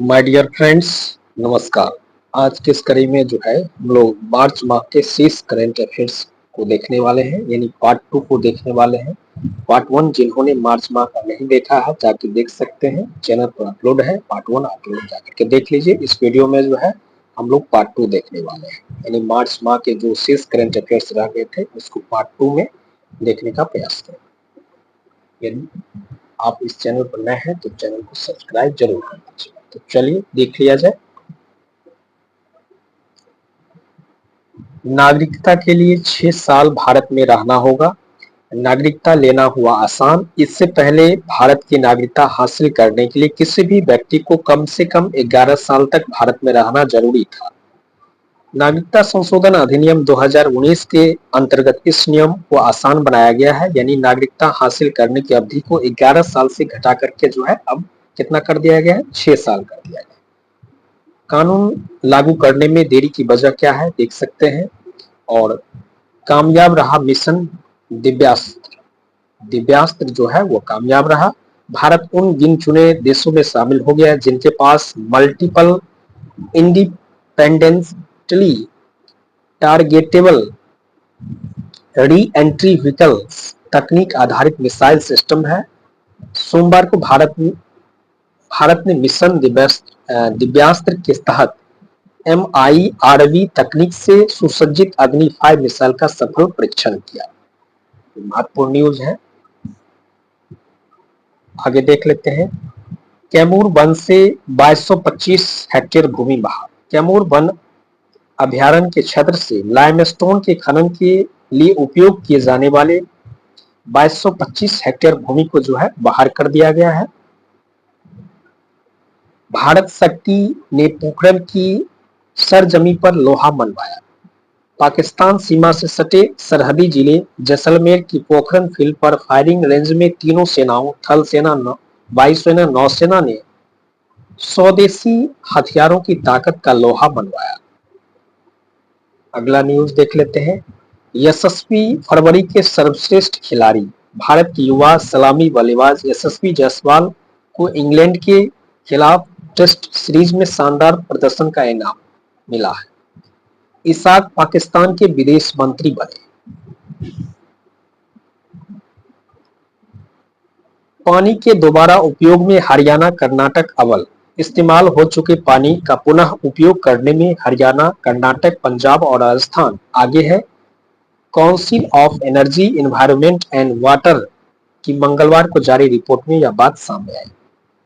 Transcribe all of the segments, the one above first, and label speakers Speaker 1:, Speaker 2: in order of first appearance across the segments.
Speaker 1: My dear friends, नमस्कार। आज के इस कड़ी में जो है हम लोग मार्च माह के शेष करंट अफेयर्स को देखने वाले हैं, यानी पार्ट 2 को देखने वाले हैं। पार्ट 1 जिन्होंने मार्च माह का नहीं देखा है जाके देख सकते हैं, चैनल पर अपलोड है। पार्ट 1 आप लोग जाकर के देख लीजिए। इस वीडियो में जो है हम लोग पार्ट 2 देखने वाले हैं, यानी मार्च माह के जो शेष करंट अफेयर्स रह गए थे उसको पार्ट 2 में देखने का प्रयास करें। यदि आप इस चैनल पर नए हैं तो चैनल को सब्सक्राइब जरूर कर दीजिए। तो चलिए देख लिया जाए। नागरिकता के लिए 6 साल भारत में रहना होगा। नागरिकता लेना हुआ आसान। इससे पहले भारत की नागरिकता हासिल करने के लिए किसी भी व्यक्ति को कम से कम 11 साल तक भारत में रहना जरूरी था। नागरिकता संशोधन अधिनियम 2019 के अंतर्गत इस नियम को आसान बनाया गया है, यानी नागरिकता हासिल करने की अवधि को 11 साल से घटा करके जो है अब कितना कर दिया गया है, 6 साल कर दिया गया है। कानून लागू करने में देरी की वजह क्या है देख सकते हैं। और कामयाब रहा मिशन दिव्यास्त्र। दिव्यास्त्र जो है वो कामयाब रहा। भारत उन गिन चुने देशों में शामिल हो गया है जिनके पास multiple independently targetable re entry vehicles तकनीक आधारित मिसाइल सिस्टम है। सोमवार को भारत ने मिशन दिव्यास्त्र के तहत MIRV तकनीक से सुसज्जित अग्नि 5 मिसाइल का सफल परीक्षण किया। महत्वपूर्ण न्यूज है, आगे देख लेते हैं। कैमूर वन से 2225 हेक्टेयर भूमि बहा। कैमूर वन अभ्यारण्य के क्षेत्र से लाइमस्टोन के खनन के लिए उपयोग किए जाने वाले 2225 हेक्टेयर भूमि को जो है बाहर कर दिया गया है। भारत शक्ति ने पोखरण की सरजमी पर लोहा मनवाया। पाकिस्तान सीमा से सटे सरहदी जिले जैसलमेर की पोखरण फील्ड पर फायरिंग रेंज में तीनों सेनाओं थल सेना, वायुसेना, नौसेना ने स्वदेशी हथियारों की ताकत का लोहा मनवाया। अगला न्यूज देख लेते हैं। यशस्वी फरवरी के सर्वश्रेष्ठ खिलाड़ी। भारत की युवा सलामी बल्लेबाज यशस्वी जायसवाल को इंग्लैंड के खिलाफ टेस्ट सीरीज में शानदार प्रदर्शन का इनाम मिला है। इसाक पाकिस्तान के विदेश मंत्री बने। पानी के दोबारा उपयोग में हरियाणा, कर्नाटक अव्वल। इस्तेमाल हो चुके पानी का पुनः उपयोग करने में हरियाणा, कर्नाटक, पंजाब और राजस्थान आगे है। Council of energy, environment and water की मंगलवार को जारी रिपोर्ट में यह बात सामने आई।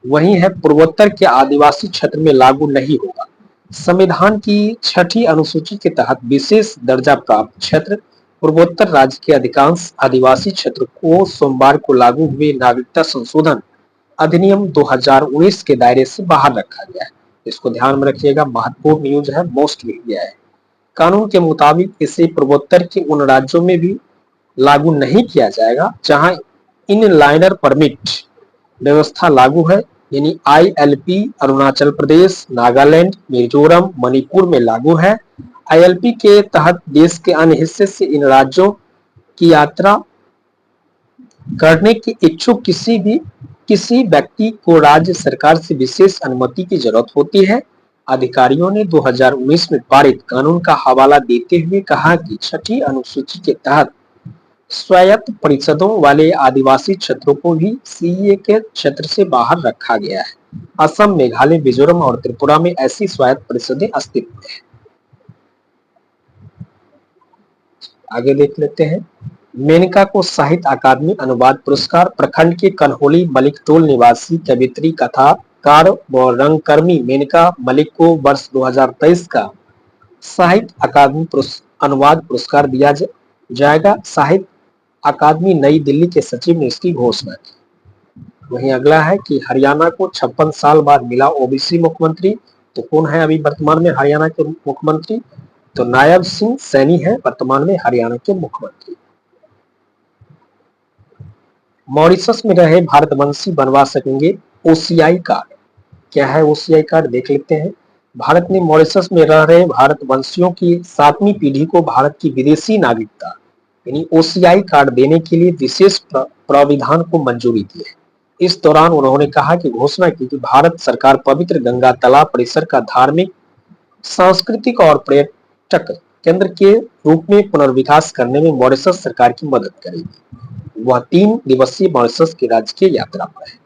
Speaker 1: वहीं है पूर्वोत्तर के आदिवासी क्षेत्र में लागू नहीं होगा। संविधान की 6ठी अनुसूची के तहत विशेष दर्जा प्राप्त क्षेत्र पूर्वोत्तर राज्य के अधिकांश आदिवासी क्षेत्र को सोमवार को लागू हुए नागरिकता संशोधन अधिनियम 2019 के दायरे से बाहर रखा गया है। इसको ध्यान में रखिएगा, महत्वपूर्ण न्यूज है, मोस्ट मीडिया है। कानून के मुताबिक इसे पूर्वोत्तर के उन राज्यों में भी लागू नहीं किया जाएगा जहां इन लाइनर परमिट व्यवस्था लागू है, यानी ILP अरुणाचल प्रदेश, नागालैंड, मिजोरम, मणिपुर में लागू है। ILP के तहत देश के अन्य हिस्से से इन राज्यों की यात्रा करने के इच्छुक किसी व्यक्ति को राज्य सरकार से विशेष अनुमति की जरूरत होती है। अधिकारियों ने 2019 में पारित कानून का हवाला देते हुए कहा कि 6ठी अनुसूची के तहत स्वायत्त परिषदों वाले आदिवासी क्षेत्रों को भी CEA के क्षेत्र से बाहर रखा गया है। असम, मेघालय, मिजोरम और त्रिपुरा में ऐसी स्वायत्त परिषदें अस्तित्व में हैं। आगे देख लेते हैं। मेनका को साहित्य अकादमी अनुवाद पुरस्कार। प्रखंड के कन्होली मलिकटोल निवासी कवियत्री, कथाकार व रंगकर्मी मेनका मलिक को वर्ष 2023 का साहित्य अकादमी अनुवाद पुरस्कार दिया जाएगा। साहित्य अकादमी नई दिल्ली के सचिव ने इसकी घोषणा की। वहीं अगला है कि हरियाणा को 56 साल बाद मिला OBC मुख्यमंत्री। तो कौन है अभी वर्तमान में हरियाणा के मुख्यमंत्री? तो नायब सिंह सैनी है वर्तमान में हरियाणा के मुख्यमंत्री। मॉरिशस में रहे भारतवंशी बनवा सकेंगे OCI कार्ड। क्या है OCI कार्ड देख लेते हैं। भारत ने मॉरिशस में रह रहे भारतवंशियों की 7वीं पीढ़ी को भारत की विदेशी नागरिकता यानी OCI कार्ड देने के लिए विशेष प्राविधान को मंजूरी दी है। इस दौरान उन्होंने कहा कि घोषणा की कि भारत सरकार पवित्र गंगा तालाब परिसर का धार्मिक, सांस्कृतिक और पर्यटक केंद्र के रूप में पुनर्विकास करने में मॉरिशस सरकार की मदद करेगी। वह 3 दिवसीय मॉरिशस की राजकीय यात्रा पर है।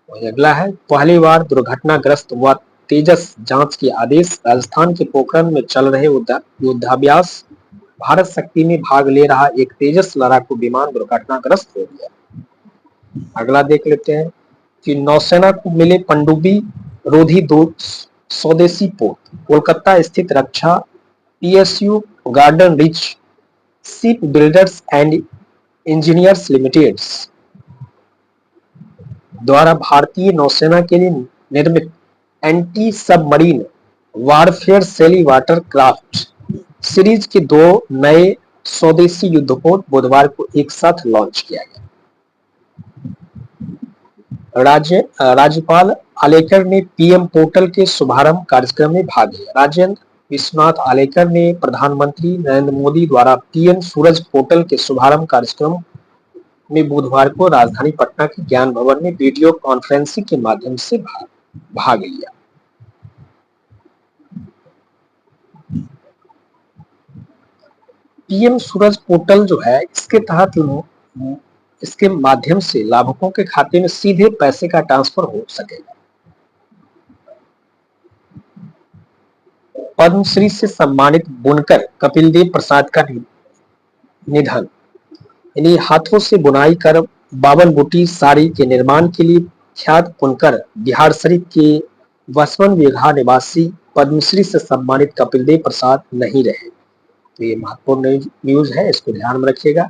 Speaker 1: वही अगला है, पहली बार दुर्घटनाग्रस्त हुआ तेजस जांच के आदेश। राजस्थान के पोखरण में चल रहे युद्धाभ्यास भारत शक्ति में भाग ले रहा एक तेजस लड़ाकू विमान दुर्घटनाग्रस्त हो गया। अगला देख लेते हैं कि नौसेना को मिले पनडुब्बी रोधी 2 स्वदेशी पोत। कोलकाता स्थित रक्षा PSU Garden Reach Shipbuilders and Engineers Limited द्वारा भारतीय नौसेना के लिए निर्मित anti submarine warfare shallow water craft series के 2 नए स्वदेशी युद्धपोत बुधवार को एक साथ लॉन्च किया गया। राज्यपाल आलेकर ने पीएम पोर्टल के शुभारंभ कार्यक्रम में भाग लिया। राजेंद्र विश्वनाथ आलेकर ने प्रधानमंत्री नरेंद्र मोदी द्वारा पीएम सूरज पोर्टल के शुभारंभ कार्यक्रम में बुधवार को राजधानी पटना के ज्ञान भवन में वीडियो कॉन्फ्रेंसिंग के माध्यम से भाग लिया। पीएम सूरज पोर्टल जो है, इसके तहत इसके माध्यम से लाभुकों के खाते में सीधे पैसे का ट्रांसफर हो सकेगा। पद्मश्री से सम्मानित बुनकर कपिल देव प्रसाद का निधन। इन्हीं हाथों से बुनाई कर 52 बूटी साड़ी के निर्माण के लिए ख्यात बुनकर बिहार शरीफ के 52 बीघा निवासी पद्मश्री से सम्मानित कपिल देव प्रसाद नहीं रहे। तो ये महत्वपूर्ण न्यूज है, इसको ध्यान में रखिएगा।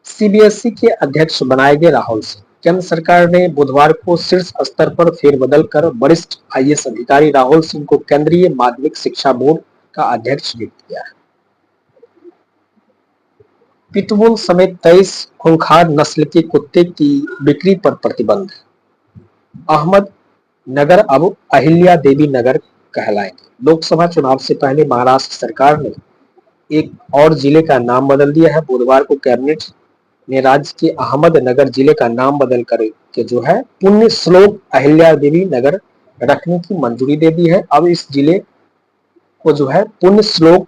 Speaker 1: सीबीएसई के अध्यक्ष बनाए गए राहुल सिंह। केंद्र सरकार ने बुधवार को शीर्ष स्तर पर फेरबदल कर वरिष्ठ आईएएस अधिकारी राहुल सिंह को केंद्रीय माध्यमिक शिक्षा बोर्ड का अध्यक्ष नियुक्त किया है। पिटबुल समेत 23 खूंखार नस्ल के कुत्ते की बिक्री पर प्रतिबंध। अहमद नगर अब अहिल्या देवी नगर कहलाएंगे। लोकसभा चुनाव से पहले महाराष्ट्र सरकार ने एक और जिले का नाम बदल दिया है। बुधवार को कैबिनेट ने राज्य के अहमद नगर जिले का नाम बदल कर के जो है पुण्य श्लोक अहिल्या देवी नगर रखने की मंजूरी दे दी है। अब इस जिले को जो है पुण्य श्लोक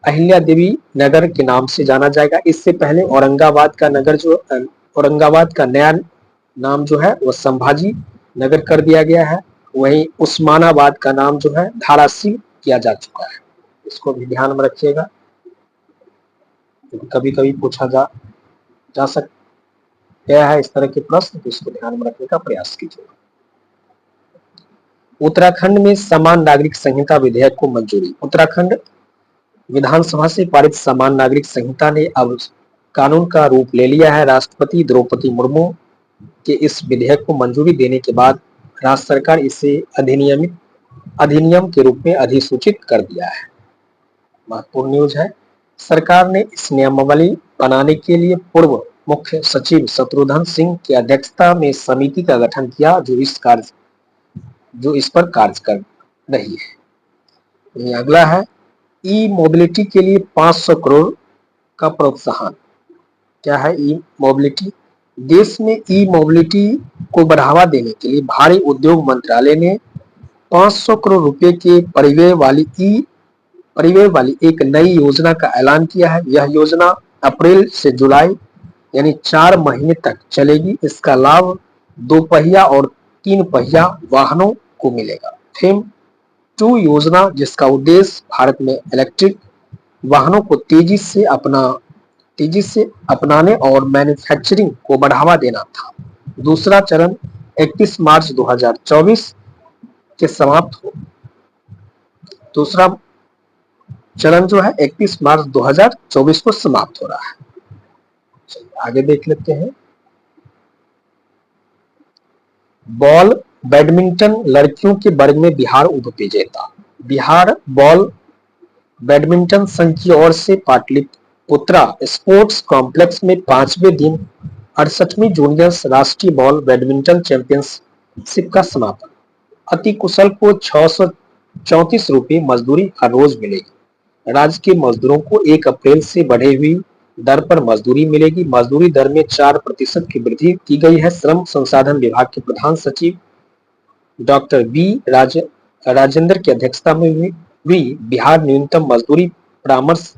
Speaker 1: अहिल्या देवी नगर के नाम से जाना जाएगा। इससे पहले औरंगाबाद का नया नाम जो है वह संभाजी नगर कर दिया गया है। वहीं उस्मानाबाद का नाम जो है धाराशिव किया जा चुका है। इसको भी ध्यान में रखिएगा, कभी कभी पूछा जा सकता है इस तरह के प्रश्न, तो इसको ध्यान में रखने का प्रयास कीजिए। उत्तराखंड में समान नागरिक संहिता विधेयक को मंजूरी। उत्तराखंड विधानसभा से पारित समान नागरिक संहिता ने अब कानून का रूप ले लिया है। राष्ट्रपति द्रौपदी मुर्मू के इस विधेयक को मंजूरी देने के बाद राज्य सरकार इसे अधिनियम के रूप में अधिसूचित कर दिया है। महत्वपूर्ण न्यूज है। सरकार ने इस नियमावली बनाने के लिए पूर्व मुख्य सचिव शत्रुघ्न सिंह की अध्यक्षता में समिति का गठन किया, जो इस पर कार्य कर रही है। अगला है, ई मोबिलिटी के लिए 500 करोड़ का प्रोत्साहन। क्या है ई मोबिलिटी? देश में ई मोबिलिटी को बढ़ावा देने के लिए भारी उद्योग मंत्रालय ने 500 करोड़ रुपए के परिव्यय वाली एक नई योजना का ऐलान किया है। यह योजना अप्रैल से जुलाई यानी 4 महीने तक चलेगी। इसका लाभ 2 पहिया और 3 पहिया वाहनों को मिलेगा। थीम 2 योजना, जिसका उद्देश्य भारत में इलेक्ट्रिक वाहनों को तेजी से अपनाने और मैन्युफैक्चरिंग को बढ़ावा देना था। दूसरा चरण 31 मार्च 2024 के समाप्त हो दूसरा चरण जो है 31 मार्च 2024 को समाप्त हो रहा है। आगे देख लेते हैं। बॉल बैडमिंटन लड़कियों के वर्ग में बिहार उप विजेता। बिहार बॉल बैडमिंटन संघ की ओर से पाटलिपुत्रा स्पोर्ट्स कॉम्प्लेक्स में 5वें दिन 68वीं जूनियर्स राष्ट्रीय बॉल बैडमिंटन चैंपियनशिप का समापन। अति कुशल को 634 रुपये मजदूरी हर रोज मिलेगी। राज्य के मजदूरों को 1 अप्रैल से बढ़ी हुई दर पर मजदूरी मिलेगी। मजदूरी दर में 4% की वृद्धि की गई है। श्रम संसाधन विभाग के प्रधान सचिव डॉक्टर राजेंद्र की अध्यक्षता में हुई बिहार न्यूनतम मजदूरी परामर्श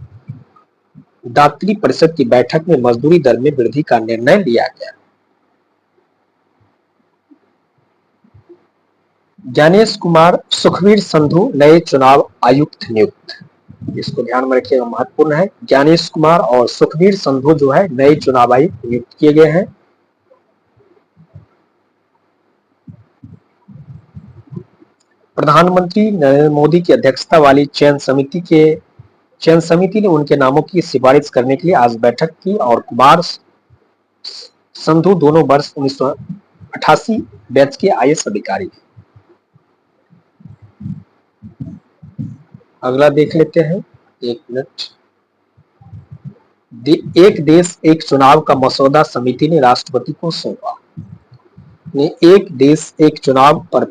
Speaker 1: दात्री परिषद की बैठक में मजदूरी दर में वृद्धि का निर्णय लिया गया। ज्ञानेश कुमार सुखवीर संधू नए चुनाव आयुक्त नियुक्त। इसको ध्यान में रखिएगा, महत्वपूर्ण है। ज्ञानेश कुमार और सुखवीर संधू जो है नए चुनाव आयुक्त नियुक्त किए गए हैं। प्रधानमंत्री नरेंद्र मोदी की अध्यक्षता वाली चयन समिति ने उनके नामों की सिफारिश करने के लिए आज बैठक की और कुमार संधू दोनों वर्ष 1988 बैच के आईएएस अधिकारी हैं। अगला देख लेते हैं, एक मिनट। एक देश एक चुनाव का मसौदा समिति ने राष्ट्रपति को सौंपा। एक देश एक चुनाव पर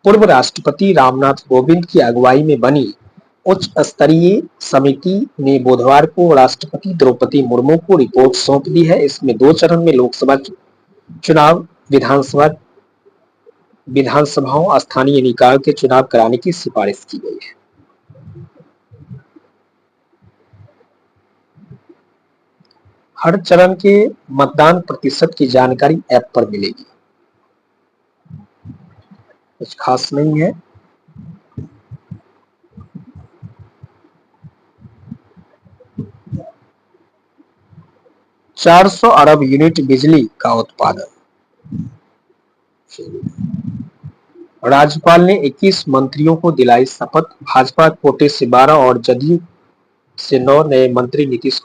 Speaker 1: पूर्व राष्ट्रपति रामनाथ कोविंद की अगुवाई में बनी उच्च स्तरीय समिति ने बुधवार को राष्ट्रपति द्रौपदी मुर्मू को रिपोर्ट सौंप दी है। इसमें 2 चरण में लोकसभा चुनाव, विधानसभाओं, स्थानीय निकायों के चुनाव कराने की सिफारिश की गई है। हर चरण के मतदान प्रतिशत की जानकारी ऐप पर मिलेगी। कुछ खास नहीं है। $400 अरब यूनिट बिजली का उत्पादन। राज्यपाल ने 21 मंत्रियों को दिलाई शपथ। भाजपा कोटे से 12 और जदयू से 9 नए मंत्री नीतीश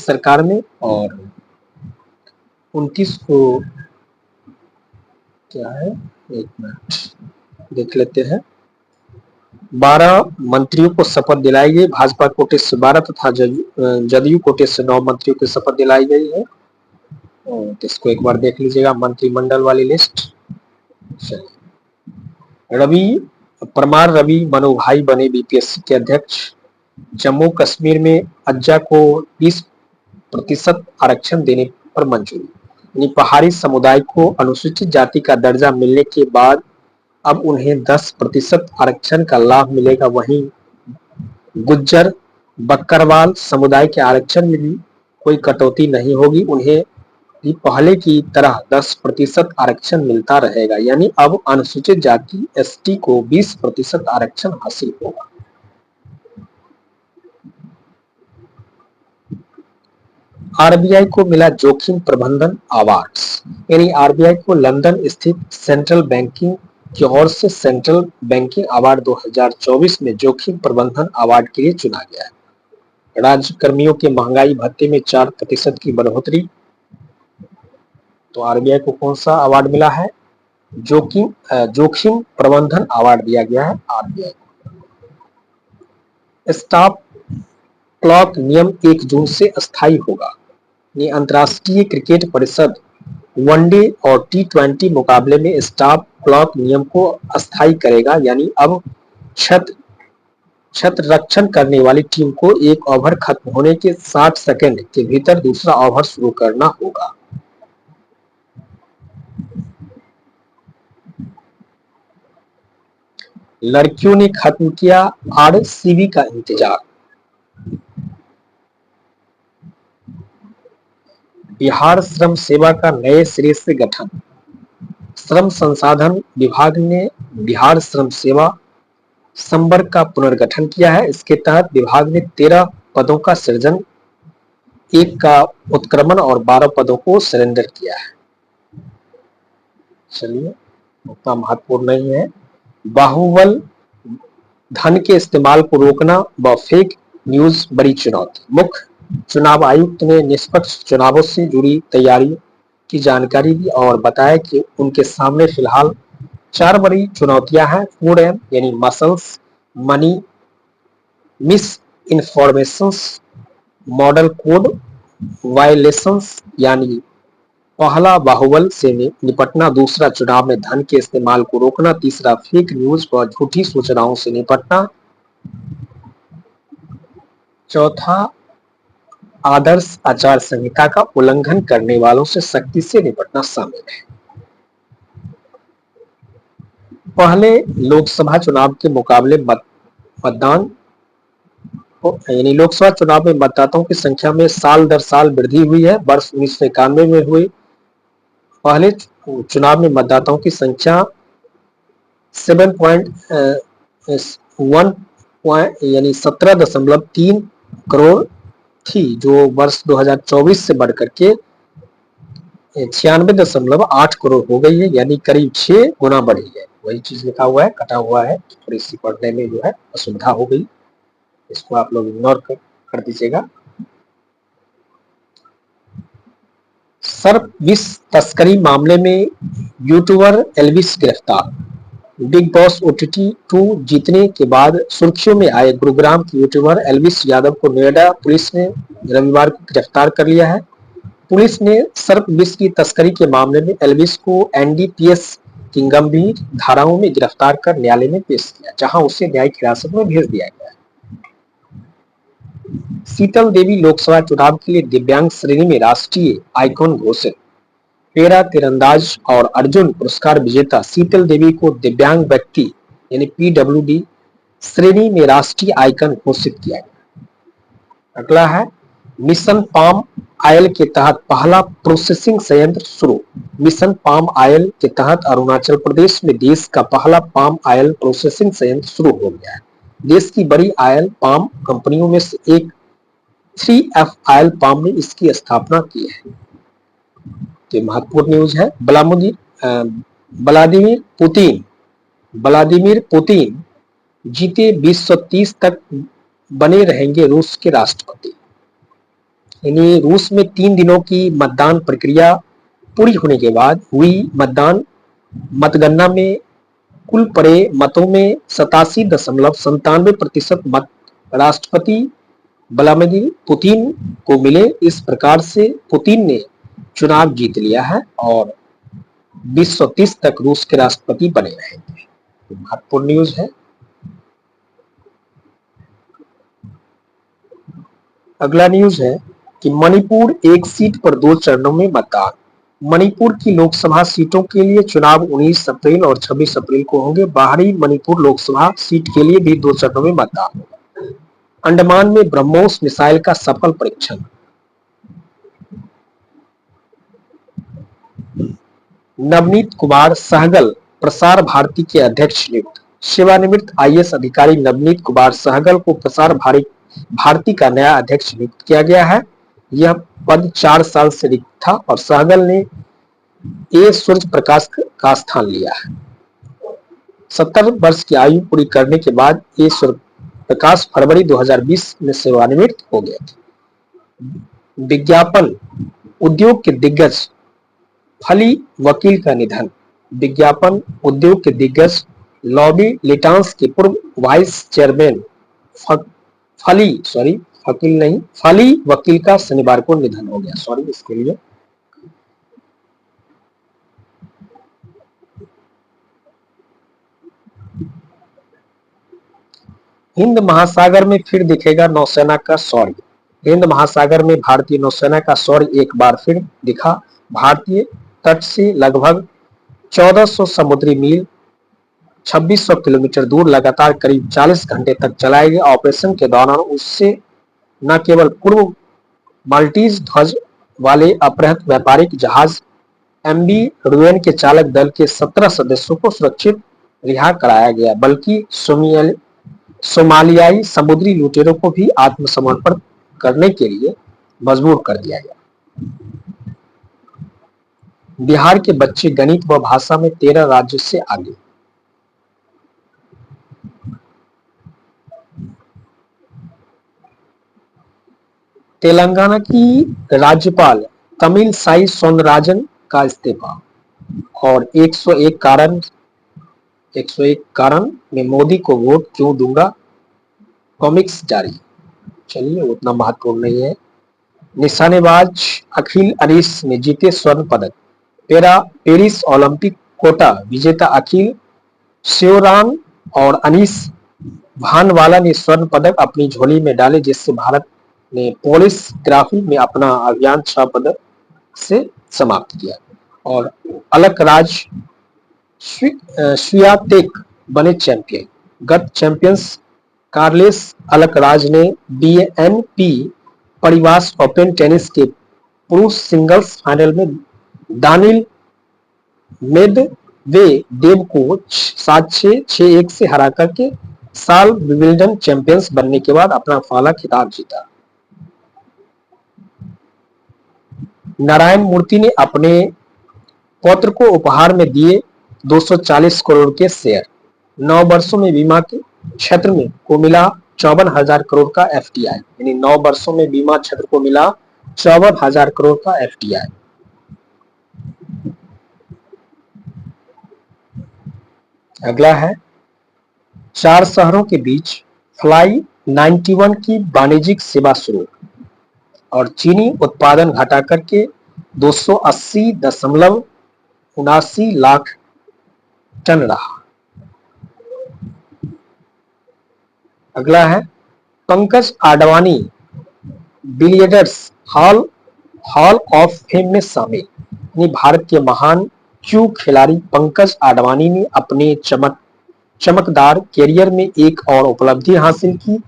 Speaker 1: सरकार में, और 29 को क्या है, एक मिनट देख लेते हैं। 12 मंत्रियों को शपथ दिलाई गई। भाजपा कोटे से 12 तथा जदयू कोटे से 9 मंत्रियों को शपथ दिलाई गई है। तो इसको एक बार देख लीजिएगा, मंत्रिमंडल वाली लिस्ट। परमार रवि मनु भाई बने बीपीएससी के अध्यक्ष। जम्मू कश्मीर में अज्जा को 20% आरक्षण देने पर मंजूरी। पहाड़ी समुदाय को अनुसूचित जाति का दर्जा मिलने के बाद अब उन्हें 10% आरक्षण का लाभ मिलेगा। वहीं गुज्जर बकरवाल समुदाय के आरक्षण में भी कोई कटौती नहीं होगी। उन्हें भी पहले की तरह 10% आरक्षण मिलता रहेगा। यानी अब अनुसूचित जाति एसटी को 20% आरक्षण हासिल होगा। आरबीआई को मिला जोखिम प्रबंधन अवार्ड। यानी आरबीआई को लंदन स्थित सेंट्रल बैंकिंग की ओर से सेंट्रल बैंकिंग अवार्ड 2024 में जोखिम प्रबंधन अवार्ड के लिए चुना गया है। राज्य कर्मियों के महंगाई भत्ते में 4% की बढ़ोतरी। तो आरबीआई को कौन सा अवार्ड मिला है? जोखिम प्रबंधन अवार्ड दिया गया है आरबीआई को। स्टॉप क्लॉक नियम 1 जून से अस्थायी होगा। ये अंतर्राष्ट्रीय क्रिकेट परिषद वनडे और T20 मुकाबले में स्टॉप क्लॉक नियम को अस्थायी करेगा। यानी अब छत्ररक्षण करने वाली टीम को एक ओवर खत्म होने के 60 सेकंड के भीतर दूसरा ओवर शुरू करना होगा। लड़कियों ने खत्म किया आरसीबी का इंतजार। बिहार श्रम सेवा का नए सिरे से गठन। श्रम संसाधन विभाग ने बिहार श्रम सेवा संवर्ग का पुनर्गठन किया है। इसके तहत विभाग ने 13 पदों का सृजन, 1 का उत्क्रमण और 12 पदों को सरेंडर किया है। चलिए, उतना महत्वपूर्ण नहीं है। बाहुबल धन के इस्तेमाल को रोकना व फेक न्यूज बड़ी चुनौती। मुख्य चुनाव आयुक्त ने निष्पक्ष चुनावों से जुड़ी तैयारी की जानकारी दी और बताया कि उनके सामने फिलहाल 4 बड़ी चुनौतियां हैं। 4M यानी muscles, money, miss informations, model code violations. यानी पहला बाहुबल से निपटना, दूसरा चुनाव में धन के इस्तेमाल को रोकना, तीसरा फेक न्यूज व झूठी सूचनाओं से निपटना, चौथा आदर्श आचार संहिता का उल्लंघन करने वालों से सख्ती से निपटना शामिल है। पहले लोकसभा चुनाव के मुकाबले मतदान यानी लोकसभा चुनाव में मतदाताओं की संख्या में साल दर साल वृद्धि हुई है। वर्ष 1991 में हुए पहले चुनाव में मतदाताओं की संख्या 7.1 यानी 17.3 करोड़ थी, जो वर्ष 2024 से बढ़कर के 96.8 करोड़ हो गई है, यानी करीब 6 गुना बढ़ी है। वही चीज लिखा हुआ है, कटा हुआ है, थोड़ी सी पढ़ने में जो है असुविधा हो गई, इसको आप लोग इग्नोर कर दीजिएगा। सर्प विष तस्करी मामले में यूट्यूबर एल्विस गिरफ्तार। बिग बॉस ओटीटी 2 जीतने के बाद सुर्खियों में आए गुरुग्राम के यूट्यूबर एल्विस यादव को नोएडा पुलिस ने रविवार को गिरफ्तार कर लिया है। पुलिस ने सर्प विष की तस्करी के मामले में एल्विस को एनडीपीएस की गंभीर धाराओं में गिरफ्तार कर न्यायालय में पेश किया, जहां उसे न्यायिक हिरासत में भेज दिया गया। शीतल देवी लोकसभा चुनाव के लिए दिव्यांग श्रेणी में राष्ट्रीय आइकॉन घोषित। पैरा तीरंदाज और अर्जुन पुरस्कार विजेता शीतल देवी को दिव्यांग व्यक्ति यानी पीडब्ल्यूडी श्रेणी में राष्ट्रीय आइकन घोषित किया गया। अगला है मिशन पाम आयल के तहत पहला प्रोसेसिंग संयंत्र शुरू। मिशन पाम आयल के तहत अरुणाचल प्रदेश में देश का पहला पाम आयल प्रोसेसिंग संयंत्र शुरू हो गया है। देश की बड़ी आयल पाम कंपनियों में से एक 3F आयल पाम ने इसकी स्थापना की है। तो महत्वपूर्ण न्यूज है। व्लादिमीर पुतिन जीते 2030 तक बने रहेंगे रूस के राष्ट्रपति। यानी रूस में 3 दिनों की मतदान प्रक्रिया पूरी होने के बाद हुई मतगणना में कुल पड़े मतों में 87.97% मत राष्ट्रपति व्लादिमीर पुतिन को मिले। इस प्रकार से पुतिन ने चुनाव जीत लिया है और 2030 तक रूस के राष्ट्रपति बने रहेंगे। महत्वपूर्ण न्यूज है। अगला न्यूज है कि मणिपुर एक सीट पर 2 चरणों में मतदान। मणिपुर की लोकसभा सीटों के लिए चुनाव 19 अप्रैल और 26 अप्रैल को होंगे। बाहरी मणिपुर लोकसभा सीट के लिए भी 2 चरणों में मतदान होगा। अंडमान में ब्रह्मोस मिसाइल का सफल परीक्षण। नवनीत कुमार सहगल प्रसार भारती के अध्यक्ष नियुक्त। सेवानिवृत्त आईएएस अधिकारी नवनीत कुमार सहगल को प्रसार भारती का नया अध्यक्ष नियुक्त किया गया है। यह पद 4 साल से रिक्त था और सहगल ने ए सूर्य प्रकाश का स्थान लिया है। 70 वर्ष की आयु पूरी करने के बाद ए सूर्य प्रकाश फरवरी 2020 में सेवानिवृत्त हो गए थे। विज्ञापन उद्योग के दिग्गज फली वकील का निधन। विज्ञापन उद्योग के दिग्गज लॉबी लिटांस के पूर्व वाइस चेयरमैन फली वकील का शनिवार को निधन हो गया। सॉरी इसके लिए। हिंद महासागर में फिर दिखेगा नौसेना का शौर्य। हिंद महासागर में भारतीय नौसेना का शौर्य एक बार फिर दिखा। भारतीय तट से लगभग 1400 समुद्री मील 2600 किलोमीटर दूर लगातार करीब 40 घंटे तक चलाए गए ऑपरेशन के दौरान उससे न केवल पूर्व माल्टीज ध्वज वाले अपहृत व्यापारिक जहाज एमवी रुएन के चालक दल के 17 सदस्यों को सुरक्षित रिहा कराया गया, बल्कि सोमालियाई समुद्री लुटेरों को भी आत्मसमर्पण करने के लिए मजबूर कर दिया गया। बिहार के बच्चे गणित व भाषा में 13 राज्यों से आगे। तेलंगाना की राज्यपाल तमिलसाई सौंदरराजन का इस्तीफा और 101 कारण में मोदी को वोट क्यों दूंगा कॉमिक्स जारी। चलिए उतना महत्वपूर्ण नहीं है। निशानेबाज अखिल अनीस ने जीते स्वर्ण पदक। पेरिस ओलंपिक कोटा विजेता अखिल श्योरान और अनीस भानवाला ने स्वर्ण पदक अपनी झोली में डाले, जिससे भारत ने पोलिस ग्राफी में अपना अभियान 6 पदक से समाप्त किया और अलकराज स्वियातेक बने चैंपियन। गत चैंपियंस कार्लेस अलकराज ने बीएनपी परिवास ओपन टेनिस के पुरुष सिंगल्स फाइनल में दानिल मेदवेदेव को 7-6, 6-1 से हरा करके साल विंबलडन चैंपियंस बनने के बाद अपना पहला खिताब जीता। नारायण मूर्ति ने अपने पौत्र को उपहार में दिए 240 करोड़ के शेयर। 9 वर्षों में बीमा के क्षेत्र में को मिला 54,000 करोड़ का एफडीआई, यानी 9 वर्षों में बीमा क्षेत्र को मिला 54,000 करोड़ का एफडीआई। अगला है 4 शहरों के बीच फ्लाई 91 की वाणिज्यिक सेवा शुरू और चीनी उत्पादन घटा करके 280.79 लाख टन रहा। अगला है Pankaj Advani billiards hall of fame में शामिल। भारत के महान क्यू खिलाड़ी पंकज आडवाणी ने अपने चमकदार कैरियर में एक और उपलब्धि हासिल की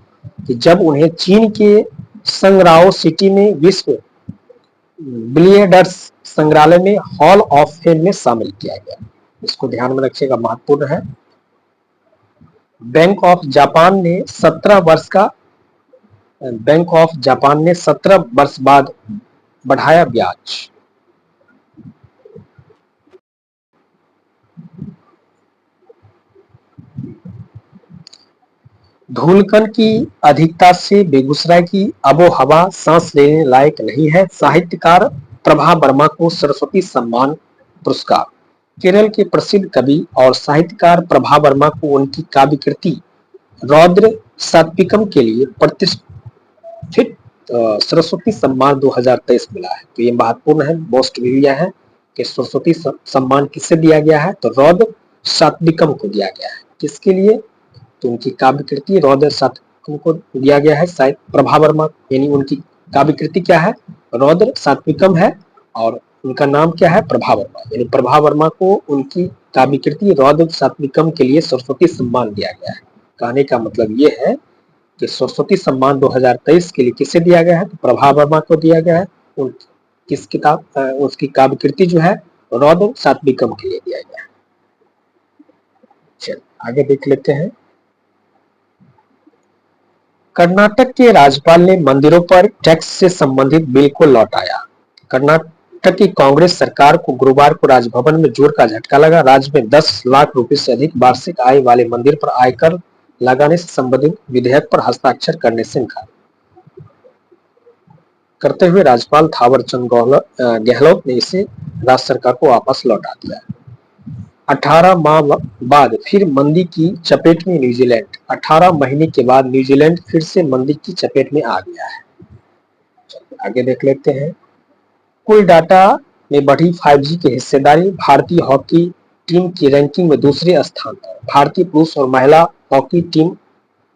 Speaker 1: कि जब उन्हें चीन के संगराओ सिटी में विश्व बिलियर्ड्स संग्रहालय में हॉल ऑफ फेम में शामिल किया गया। इसको ध्यान में रखिएगा, महत्वपूर्ण है। बैंक ऑफ जापान ने 17 वर्ष बाद बढ़ाया ब्याज। धूलकण की अधिकता से बेगूसराय की आबोहवा सांस लेने लायक नहीं है। साहित्यकार प्रभा वर्मा को सरस्वती सम्मान पुरस्कार। केरल के प्रसिद्ध कवि और साहित्यकार प्रभा वर्मा को उनकी काव्य कृति रौद्र सात्विकम के लिए प्रतिष्ठित सरस्वती सम्मान 2023 मिला है। तो ये महत्वपूर्ण है, मोस्ट रिव्यू है कि सरस्वती सम्मान किसे दिया गया है, तो रौद्र सात्विकम को दिया गया है। किसके लिए, तो उनकी काव्य कृति रौद्र सात्विकम को दिया गया है। शायद प्रभा वर्मा, यानी उनकी काव्य कृति क्या है, रौद्र सात्विकम है और उनका नाम क्या है, प्रभा वर्मा। यानी प्रभा वर्मा को उनकी काव्य कृति रौद्र सात्विकम के लिए सरस्वती सम्मान दिया गया है। कहने का मतलब ये है कि सरस्वती सम्मान 2023 के लिए किसे दिया गया है, तो प्रभा वर्मा को दिया गया है। किस किताब, उसकी काव्य कृति जो है रौद्र सात्विकम के लिए दिया गया है। चलिए आगे देख लेते हैं। कर्नाटक के राज्यपाल ने मंदिरों पर टैक्स से संबंधित बिल को लौटाया। कर्नाटक की कांग्रेस सरकार को गुरुवार को राजभवन में जोर का झटका लगा। राज्य में 10 लाख रुपए से अधिक वार्षिक आय वाले मंदिर पर आयकर लगाने से संबंधित विधेयक पर हस्ताक्षर करने से इनकार करते हुए राज्यपाल थावरचंद गहलोत ने इसे राज्य सरकार को वापस लौटा दिया। 18 माह बाद फिर मंदी की चपेट में न्यूजीलैंड। 18 महीने के बाद न्यूजीलैंड फिर से मंदी की चपेट में आ गया है। आगे देख लेते हैं। कुल डाटा में बढ़ी 5G की हिस्सेदारी। भारतीय हॉकी टीम की रैंकिंग में दूसरे स्थान पर। भारतीय पुरुष और महिला हॉकी टीम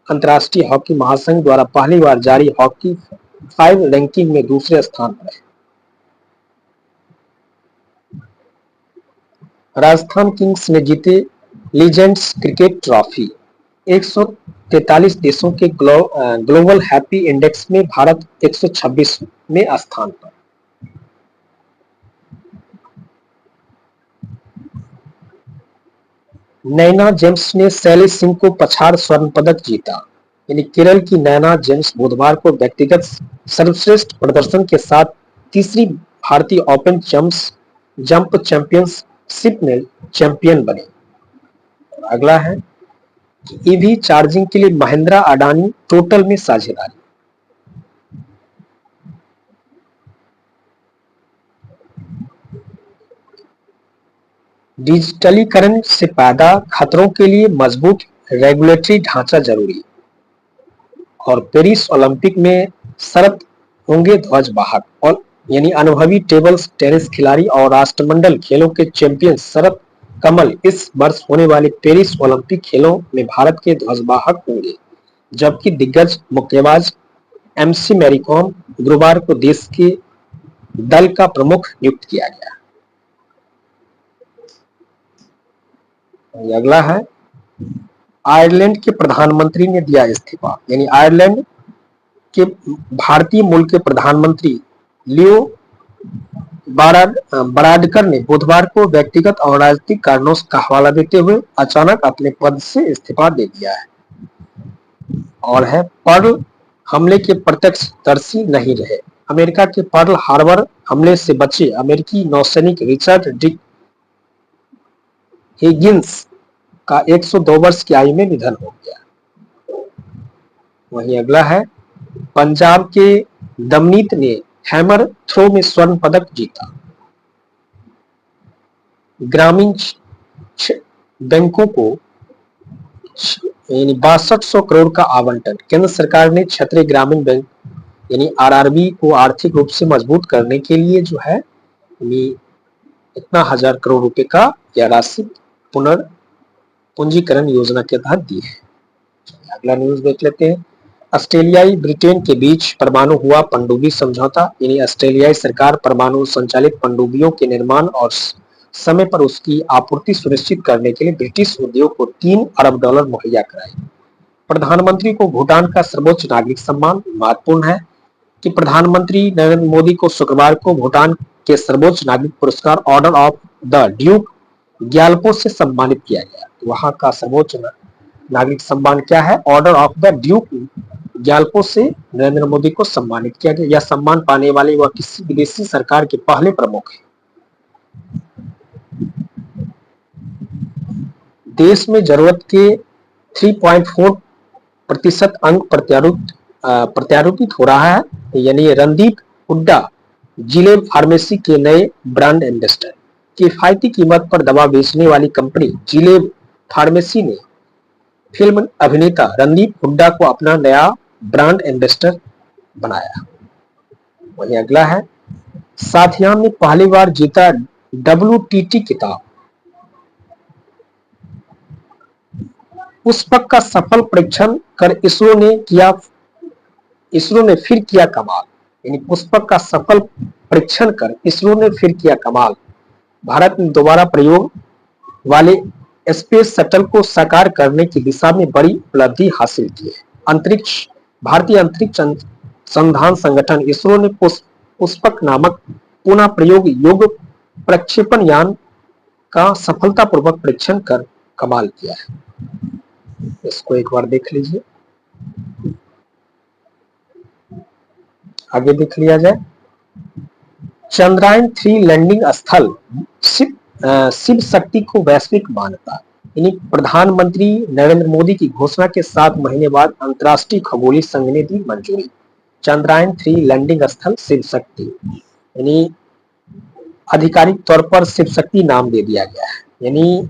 Speaker 1: अंतर्राष्ट्रीय हॉकी महासंघ द्वारा पहली बार जारी हॉकी 5 रैंकिंग में दूसरे स्थान पर है। राजस्थान किंग्स ने जीते लीजेंड्स क्रिकेट ट्रॉफी। 143 देशों के ग्लोबल हैप्पी इंडेक्स में भारत 126वें स्थान पर। नैना जेम्स ने शैलेश सिंह को पछाड़ स्वर्ण पदक जीता। यानी केरल की नैना जेम्स बुधवार को व्यक्तिगत सर्वश्रेष्ठ प्रदर्शन के साथ तीसरी भारतीय ओपन जंप चैंपियनशिप में चैंपियन बने। अगला है ईवी चार्जिंग के लिए महिंद्रा अडानी टोटल में साझेदारी। डिजिटलीकरण से पैदा खतरों के लिए मजबूत रेगुलेटरी ढांचा जरूरी। और पेरिस ओलंपिक में शरत होंगे ध्वजवाहक। और यानी अनुभवी टेबल टेनिस खिलाड़ी और राष्ट्रमंडल खेलों के चैंपियन शरत कमल इस वर्ष होने वाले पेरिस ओलंपिक खेलों में भारत के ध्वजवाहक होंगे, जबकि दिग्गज मुक्केबाज एमसी मैरीकॉम गुरुवार को देश के दल का प्रमुख नियुक्त किया गया। अगला है, आयरलैंड के प्रधानमंत्री ने दिया इस्तीफा। यानी आयरलैंड के भारतीय मूल के प्रधानमंत्री लियो वाराडकर ने बुधवार को व्यक्तिगत और राजनीतिक कारणों का हवाला देते हुए अचानक अपने पद से इस्तीफा दे दिया है। और है, पर्ल हमले के प्रत्यक्षदर्शी नहीं रहे। अमेरिका के पर्ल हार्बर हमले से बचे अमेरिकी नौसैनिक रिचर्ड डी हिगिंस का 102 वर्ष की आयु में निधन हो गया। वहीं अगला है, पंजाब के दमनीत ने हैमर थ्रो में स्वर्ण पदक जीता। ग्रामीण बैंकों को 6200 करोड़ का आवंटन। केंद्र सरकार ने क्षेत्रीय ग्रामीण बैंक यानी आरआरबी को आर्थिक रूप से मजबूत करने के लिए जो है इतना 1000 करोड़ रुपए का यह राशि पुनर्पूंजीकरण योजना के तहत दी है। अगला न्यूज देख लेते हैं। ऑस्ट्रेलियाई ब्रिटेन के बीच परमाणु हुआ पनडुब्बी समझौता। यानी ऑस्ट्रेलियाई सरकार परमाणु संचालित पनडुब्बियों के निर्माण और समय पर उसकी आपूर्ति सुनिश्चित करने के लिए ब्रिटिश उद्योग को $3 अरब मुहैया कराएगी। प्रधानमंत्री को भूटान का सर्वोच्च नागरिक सम्मान। महत्वपूर्ण है कि प्रधानमंत्री नरेंद्र मोदी को शुक्रवार को भूटान के सर्वोच्च नागरिक पुरस्कार order of the Duke Gyalpo से सम्मानित किया गया। वहां का सर्वोच्च नागरिक सम्मान क्या है? Order of the Duke Gyalpo से नरेंद्र मोदी को सम्मानित किया गया। यह सम्मान पाने वाले वह किसी विदेशी सरकार के पहले प्रमुख है। देश में जरूरत के 3.4% अंक प्रत्यारोपित हो रहा है। यानी रणदीप हुड्डा जिले फार्मेसी के नए ब्रांड एम्बेसडर। किफायती कीमत पर दवा बेचने वाली कंपनी जिले फार्मेसी ने फिल्म अभिनेता रणदीप हुड्डा को अपना नया ब्रांड एम्बेसडर बनाया। वहीं अगला है, साथियान ने पहली बार जीता WTT खिताब। पुष्पक का सफल परीक्षण कर इसरो ने फिर किया कमाल। यानी पुष्पक का सफल परीक्षण कर इसरो ने फिर किया कमाल। भारत ने दोबारा प्रयोग वाले स्पेस शटल को साकार करने की दिशा में बड़ी उपलब्धि हासिल की है। भारतीय अंतरिक्ष अनुसंधान संगठन इसरो ने पुष्पक नामक पुनः प्रयोग योग्य प्रक्षेपण यान का सफलतापूर्वक परीक्षण कर कमाल किया है। इसको एक बार देख लीजिए, आगे देख लिया जाए। चंद्रयान 3 लैंडिंग स्थल शिव शक्ति को वैश्विक मान्यता। यानी प्रधानमंत्री नरेंद्र मोदी की घोषणा के 7 महीने बाद अंतर्राष्ट्रीय खगोलीय संघ ने दी मंजूरी। चंद्रयान 3 लैंडिंग स्थल शिव शक्ति यानी आधिकारिक तौर पर शिव शक्ति नाम दे दिया गया है। यानी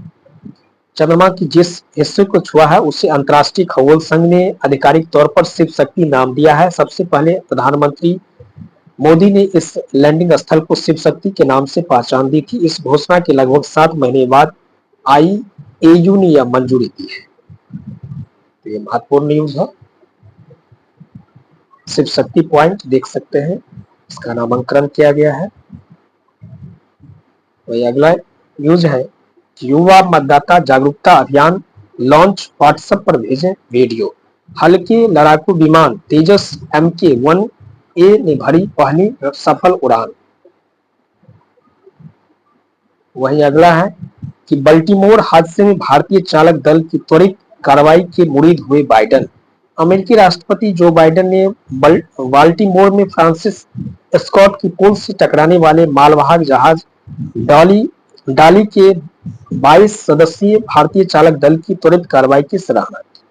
Speaker 1: चंद्रमा की जिस हिस्से को छुआ है उसे अंतर्राष्ट्रीय खगोल संघ ने आधिकारिक तौर पर शिव शक्ति नाम दिया है। सबसे पहले प्रधानमंत्री मोदी ने इस लैंडिंग स्थल को शिव शक्ति के नाम से पहचान दी थी। इस घोषणा के लगभग 7 महीने बाद IAU ने यह मंजूरी दी है। तो ये महत्वपूर्ण न्यूज है। शिव शक्ति पॉइंट देख सकते हैं, इसका नामांकन किया गया है। वही अगला न्यूज है, युवा मतदाता जागरूकता अभियान लॉन्च, व्हाट्सएप पर भेजें वीडियो। हल्के लड़ाकू विमान तेजस MK-1A ने भरी पहली सफल उड़ान। वहीं अगला है कि बल्टीमोर हादसे में भारतीय चालक दल की त्वरित कार्रवाई के मुरीद हुए बाइडेन। अमेरिकी राष्ट्रपति जो बाइडेन ने बाल्टीमोर में फ्रांसिस स्कॉट की पुल से टकराने वाले मालवाहक जहाज डाली के 22 सदस्यीय भारतीय चालक दल की त्वरित कार्रवाई की सराहना की।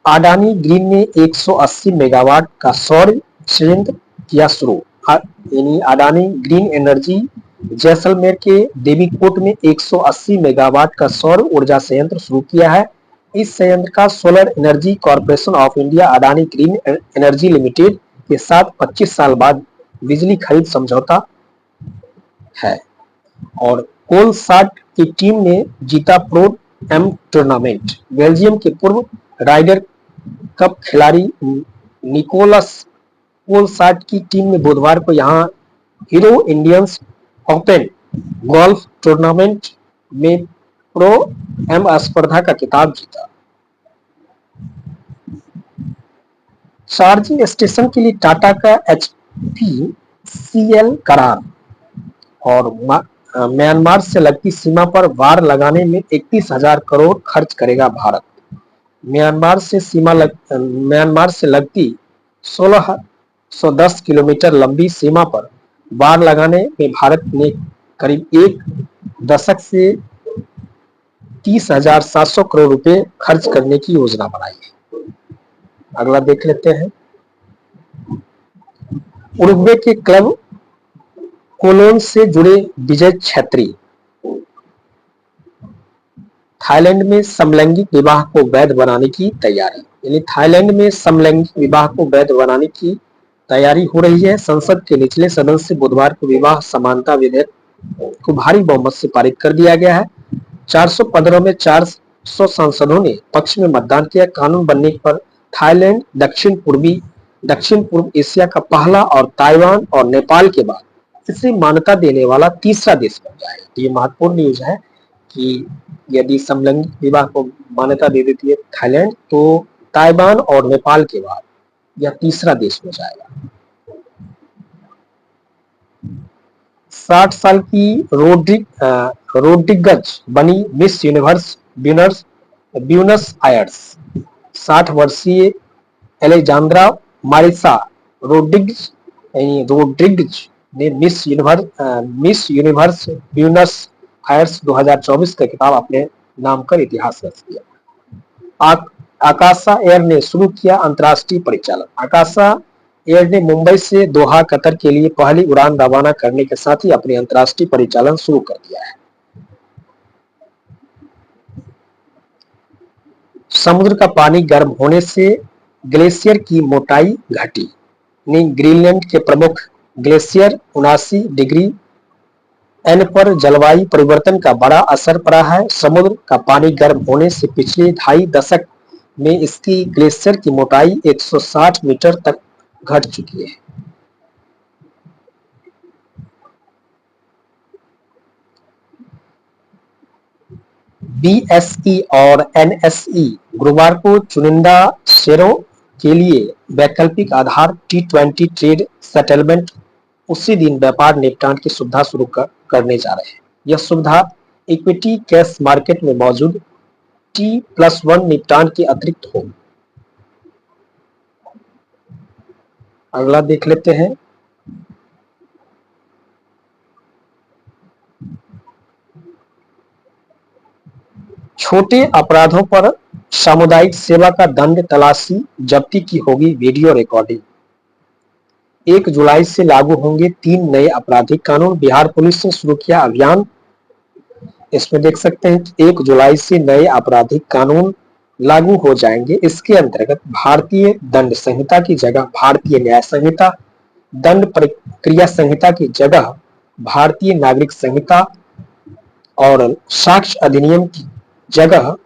Speaker 1: अडानी ग्रीन ने 180 मेगावाट का सौर संयंत्र किया शुरू। यानी अडानी ग्रीन एनर्जी जैसलमेर के देवीकोट में 180 मेगावाट का सौर ऊर्जा संयंत्र शुरू किया है। इस संयंत्र का solar energy corporation of India Adani green energy limited के साथ 25 साल बाद बिजली खरीद समझौता है। और कोलसाट की टीम ने जीता प्रो एम टूर्नामेंट। बेल्जियम के पूर्व राइडर कप खिलाड़ी निकोलस पोलसार्ट की टीम ने बुधवार को यहां hero Indians open golf tournament में प्रो एम स्पर्धा का खिताब जीता। चार्जिंग स्टेशन के लिए टाटा का HPCL करार और म्यांमार से लगती सीमा पर वार लगाने में 31,000 करोड़ खर्च करेगा भारत। म्यांमार से लगती 1610 किलोमीटर लंबी सीमा पर वार लगाने में भारत ने करीब एक दशक से 30,700 करोड़ रुपए खर्च करने की योजना बनाई है। अगला देख लेते हैं। उरुग्वे के क्लब कोलोन से जुड़े विजय छेत्री। थाईलैंड में समलैंगिक विवाह को वैध बनाने की तैयारी। यानी थाईलैंड में समलैंगिक विवाह को वैध बनाने की तैयारी हो रही है। संसद के निचले सदन से बुधवार को विवाह समानता विधेयक को भारी बहुमत से पारित कर दिया गया है। 415 में 400 सांसदों ने पक्ष में मतदान किया। कानून बनने पर थाईलैंड दक्षिण पूर्व एशिया का पहला और ताइवान और नेपाल के बाद इसे मान्यता देने वाला तीसरा देश बन जाएगा। तो ये महत्वपूर्ण न्यूज है कि यदि समलैंगिक विवाह को मान्यता दे देती है थाईलैंड, तो ताइवान और नेपाल के बाद यह तीसरा देश हो जाएगा। 60 साल की रोड्रिगज बनी मिस यूनिवर्स ब्यूनस आयर्स। 60 वर्षीय एलेजांद्रा मारिसा रोड्रिगज ने मिस यूनिवर्स ब्यूनस आयर्स 2024 का खिताब अपने नाम कर इतिहास रच दिया। आकाशा एयर ने शुरू किया अंतर्राष्ट्रीय परिचालन। आकाशा एयर ने मुंबई से दोहा कतर के लिए पहली उड़ान रवाना करने के साथ ही अपनी अंतर्राष्ट्रीय परिचालन शुरू कर दिया है। समुद्र का पानी गर्म होने से ग्लेशियर की मोटाई घटी। ग्रीनलैंड के प्रमुख ग्लेशियर 79 डिग्री एन पर जलवायु परिवर्तन का बड़ा असर पड़ा है। समुद्र का पानी गर्म होने से पिछले 2.5 दशक में इसकी ग्लेशियर की मोटाई 160 मीटर तक घट चुकी है। BSE और NSE गुरुवार को चुनिंदा शेयरों के लिए वैकल्पिक आधार T20 ट्रेड सेटलमेंट उसी दिन व्यापार निपटान की सुविधा शुरू करने जा रहे हैं। यह सुविधा इक्विटी कैश मार्केट में मौजूद T+1 निपटान के अतिरिक्त होगी। अगला देख लेते हैं। छोटे अपराधों पर सामुदायिक सेवा का दंड, तलाशी जब्ती की होगी वीडियो रिकॉर्डिंग। 1 जुलाई से लागू होंगे 3 नए आपराधिक कानून। बिहार पुलिस ने शुरू किया अभियान। इसमें देख सकते हैं कि 1 जुलाई से नए आपराधिक कानून लागू हो जाएंगे। इसके अंतर्गत भारतीय दंड संहिता की जगह भारतीय न्याय संहिता, दंड प्रक्रिया संहिता की जगह भारतीय नागरिक संहिता और साक्ष्य अधिनियम की जगह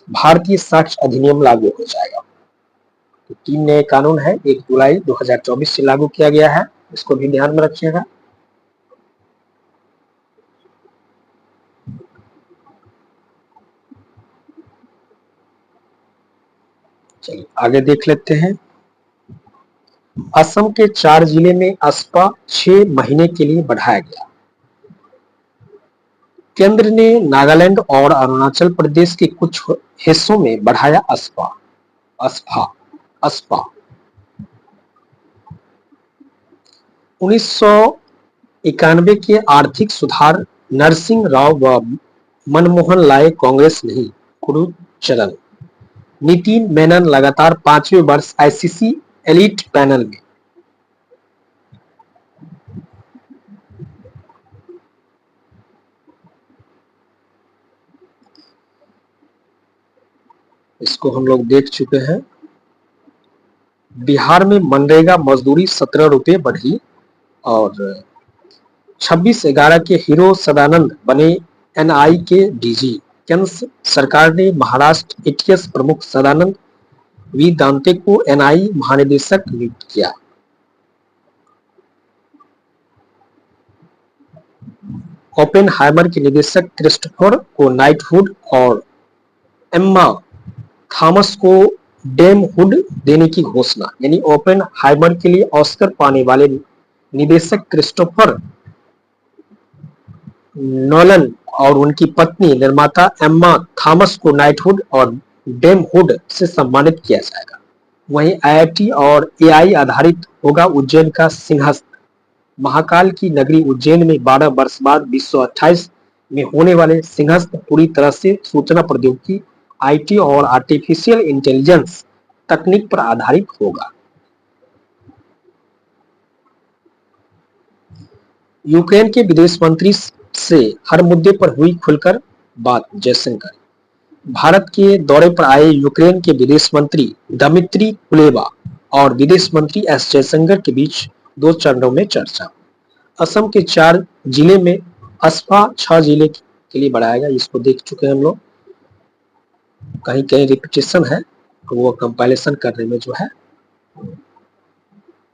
Speaker 1: भारतीय साक्ष्य अधिनियम लागू हो जाएगा। तो 3 नए कानून है, 1 जुलाई 2024 से लागू किया गया है। इसको भी ध्यान में रखिएगा। चलिए आगे देख लेते हैं। असम के 4 जिले में अस्पा 6 महीने के लिए बढ़ाया गया। केंद्र ने नागालैंड और अरुणाचल प्रदेश के कुछ हिस्सों में बढ़ाया अस्पा। 1991 के आर्थिक सुधार नरसिंह राव व मनमोहन लाए, कांग्रेस नहीं कुरुचलन। नितिन मेनन लगातार 5वें वर्ष ICC एलीट पैनल में। इसको हम लोग देख चुके हैं। बिहार में मनरेगा मजदूरी 17 रुपए बढ़ी और 26/11 के हीरो सदानंद बने NI के DG। केंद्र सरकार ने महाराष्ट्र एटीएस प्रमुख सदानंद वी दांते को एनआई महानिदेशक नियुक्त किया। ओपेनहाइमर के निदेशक क्रिस्टोफर को नाइटहुड और एम्मा थॉमस को डेमहुड देने की घोषणा। यानी ओपेनहाइमर के लिए ऑस्कर पाने वाले निदेशक क्रिस्टोफर नोलन और उनकी पत्नी निर्माता एम्मा थॉमस को नाइटहुड और डेमहुड से सम्मानित किया जाएगा। वहीं आईआईटी और एआई आधारित होगा उज्जैन का सिंहस्थ। महाकाल की नगरी उज्जैन में 12 वर्ष बाद 2028 में होने वाले सिंहस्थ पूरी तरह से सूचना प्रौद्योगिकी, आईटी और आर्टिफिशियल इंटेलिजेंस तकनीक पर आधारित होगा। यूक्रेन के विदेश मंत्री से हर मुद्दे पर हुई खुलकर बात। जयशंकर। भारत के दौरे पर आए यूक्रेन के विदेश मंत्री दमित्री कुलेबा और विदेश मंत्री एस जयशंकर के बीच 2 चरणों में चर्चा। असम के 4 जिले में असफा 6 जिले के लिए बढ़ाया गया। इसको देख चुके हैं हम लोग, कहीं कहीं रिपीटेशन है, वो कंपाइलेशन करने में जो है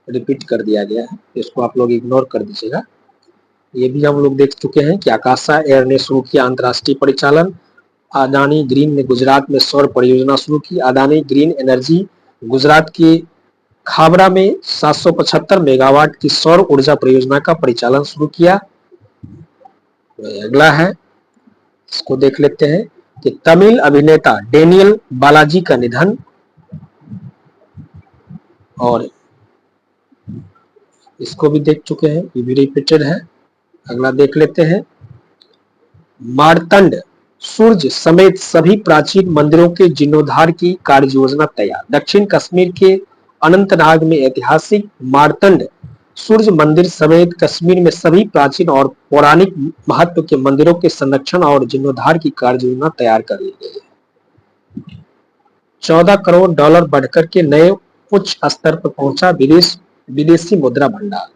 Speaker 1: रिपीट कर दिया गया है, इसको आप लोग इग्नोर कर दीजिएगा। ये भी हम लोग देख चुके हैं कि आकाशा एयर ने शुरू किया अंतर्राष्ट्रीय परिचालन। अदानी ग्रीन ने गुजरात में सौर परियोजना शुरू की। अदानी ग्रीन एनर्जी गुजरात के खाबरा में 775 मेगावाट की सौर ऊर्जा परियोजना का परिचालन शुरू किया। अगला है, इसको देख लेते हैं कि तमिल अभिनेता डेनियल बालाजी का निधन, और इसको भी देख चुके हैं, ये भी रिपीटेड है। अगला देख लेते हैं, मारतंड सूर्य समेत सभी प्राचीन मंदिरों के जीर्णोद्धार की कार्य योजना तैयार। दक्षिण कश्मीर के अनंतनाग में ऐतिहासिक मारतंड सूर्य मंदिर समेत कश्मीर में सभी प्राचीन और पौराणिक महत्व के मंदिरों के संरक्षण और जीर्णोद्धार की कार्य योजना तैयार कर ली गई है। $14 करोड़ बढ़कर के नए उच्च स्तर पर पहुंचा विदेशी मुद्रा भंडार।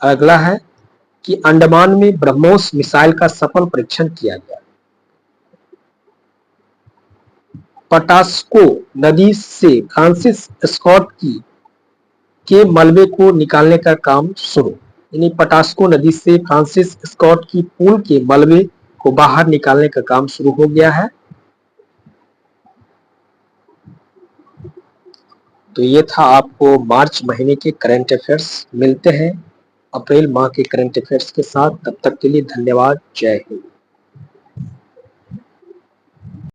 Speaker 1: अगला है कि अंडमान में ब्रह्मोस मिसाइल का सफल परीक्षण किया गया। पटास्को नदी से फ्रांसिस स्कॉट के मलबे को निकालने का काम शुरू। यानी पटास्को नदी से फ्रांसिस स्कॉट की पुल के मलबे को बाहर निकालने का काम शुरू हो गया है। तो ये था आपको मार्च महीने के करंट अफेयर्स। मिलते हैं अप्रैल माह के करंट अफेयर्स के साथ, तब तक के लिए धन्यवाद। जय हिंद।